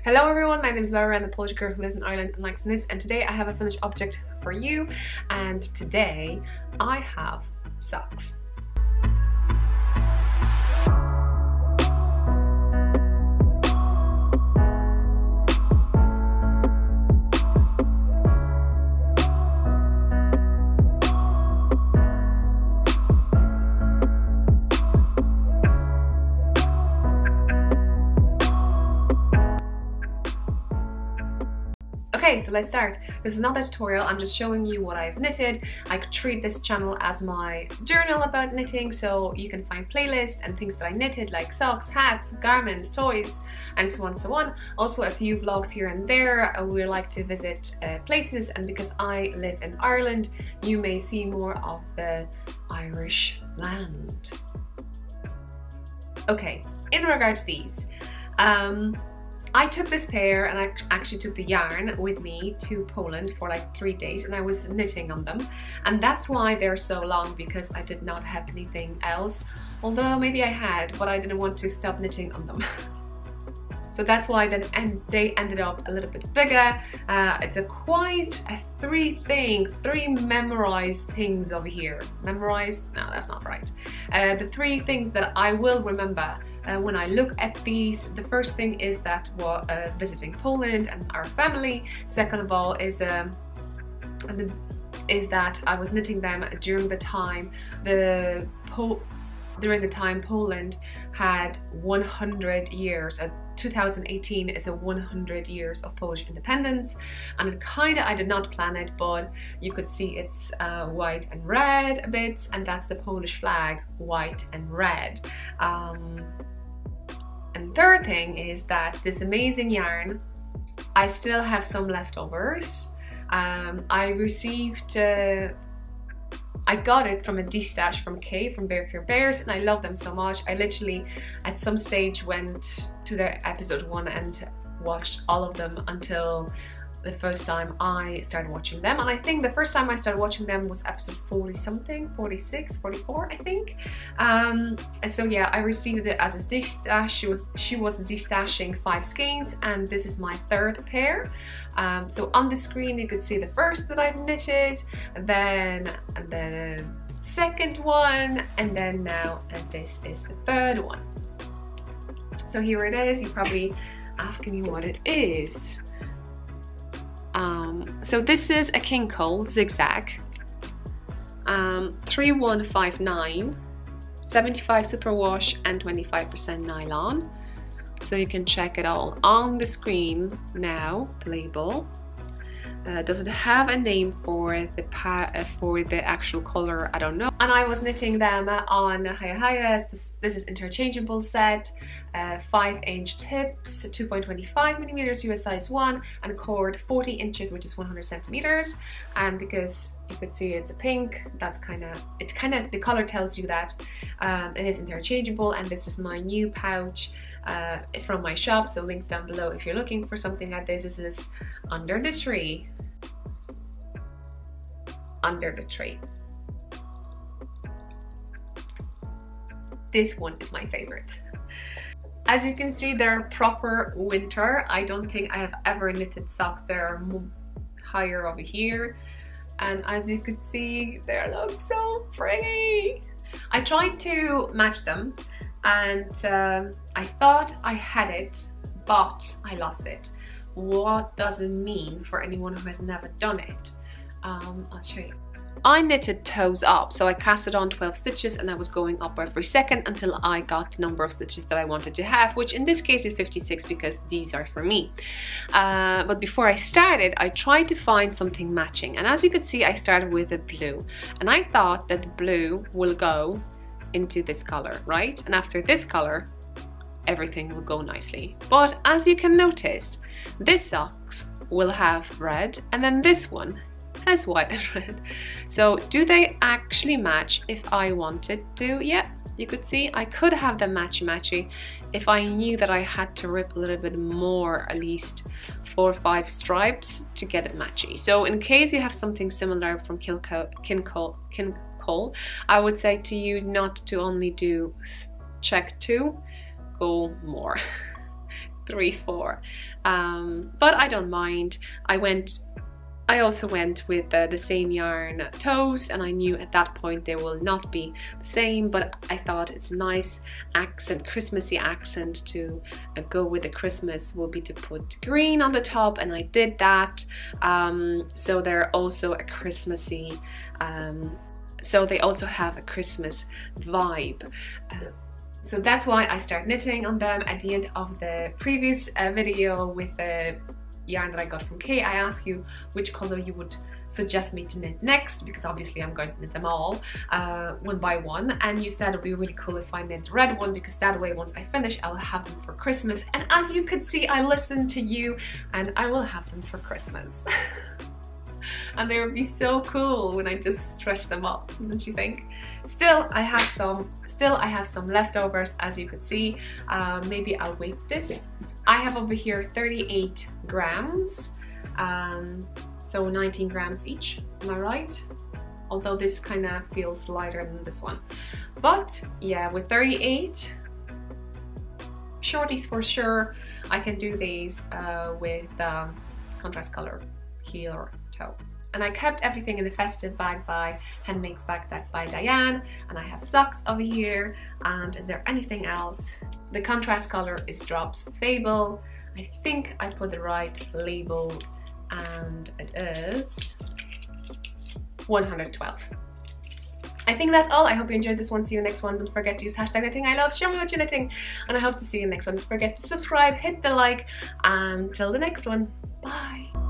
Hello everyone, my name is Laura. I'm the Polish girl who lives in Ireland and likes knits, and today I have a finished object for you, and today I have socks. Okay, so let's start. This is not a tutorial, I'm just showing you what I've knitted. I treat this channel as my journal about knitting, so you can find playlists and things that I knitted like socks, hats, garments, toys, and so on and so on. Also a few vlogs here and there. We like to visit places, and because I live in Ireland, you may see more of the Irish land. Okay, in regards to these, I took this pair and I actually took the yarn with me to Poland for like 3 days, and I was knitting on them, and that's why they're so long, because I did not have anything else, although maybe I had, but I didn't want to stop knitting on them. So that's why then they ended up a little bit bigger. It's quite a three memorized things over here. Memorized? No, that's not right. The 3 things that I will remember when I look at these. The first thing is that visiting Poland and our family. Second of all is that I was knitting them during the time Poland had 100 years. 2018 is a 100 years of Polish independence, and it I did not plan it, but you could see it's white and red bits, and that's the Polish flag, white and red. And third thing is that this amazing yarn, I still have some leftovers. I got it from a de-stash from Kay from Bear Care Bears, and I love them so much. I literally at some stage went to their episode 1 and watched all of them until the first time I started watching them. And I think the first time I started watching them was episode 40 something, 46, 44 I think. And so yeah, I received it as a de-stash. She was de-stashing 5 skeins, and this is my 3rd pair. So on the screen you could see the first that I've knitted, and then the second one, and then now this is the 3rd one. So here it is. You're probably asking me what it is. So this is a King Cole zigzag, 3159, 75 superwash and 25% nylon. So you can check it all on the screen now, the label. Does it have a name for the actual color? I don't know. And I was knitting them on Hayahayas. This is interchangeable set, 5-inch tips, 2.25mm US size 1, and cord 40 inches, which is 100 centimeters. And because you could see it's a pink, that's the color tells you that it is interchangeable. And this is my new pouch from my shop, so links down below if you're looking for something like this. This is Under the Tree. Under the Tree. This one is my favorite. As you can see, they're proper winter. I don't think I have ever knitted socks that are higher over here, and as you could see, they look so pretty. I tried to match them, and I thought I had it, but I lost it. What does it mean for anyone who has never done it? I'll show you. I knitted toes up, so I casted on 12 stitches, and I was going up every second until I got the number of stitches that I wanted to have, which in this case is 56 because these are for me. But before I started, I tried to find something matching, and as you could see, I started with a blue, and I thought that the blue will go into this color, right? And after this color, everything will go nicely. But as you can notice, this socks will have red, and then this one has white and red. So do they actually match if I wanted to? Yeah, you could see I could have them matchy if I knew that I had to rip a little bit more, at least 4 or 5 stripes to get it matchy. So in case you have something similar from King Cole, I would say to you not to only do check 2, go more. 3, 4. But I don't mind. I also went with the same yarn toes, and I knew at that point they will not be the same, but I thought it's a nice accent, Christmassy accent to go with the Christmas will be to put green on the top, and I did that. So they're also a Christmassy, so they also have a Christmas vibe. So that's why I start knitting on them. At the end of the previous video with the yarn that I got from Kay, I asked you which color you would suggest me to knit next, because obviously I'm going to knit them all one by one, and you said it'd be really cool if I knit the red one, because that way once I finish I'll have them for Christmas. And as you could see, I listened to you and I will have them for Christmas. And they would be so cool when I just stretch them up, don't you think? Still I have some leftovers, as you could see. Maybe I'll weight this. I have over here 38 grams, so 19 grams each, am I right? Although this kind of feels lighter than this one. But yeah, with 38 shorties for sure, I can do these with contrast color heel or toe. And I kept everything in the festive bag by Handmaid's Bag by Diane, and I have socks over here. And is there anything else? The contrast color is Drops Fable. I think I put the right label, and it is 112. I think that's all. I hope you enjoyed this one. See you in the next one. Don't forget to use #KnittingILove. Show me what you're knitting, and I hope to see you in the next one. Don't forget to subscribe, hit the like, and till the next one. Bye.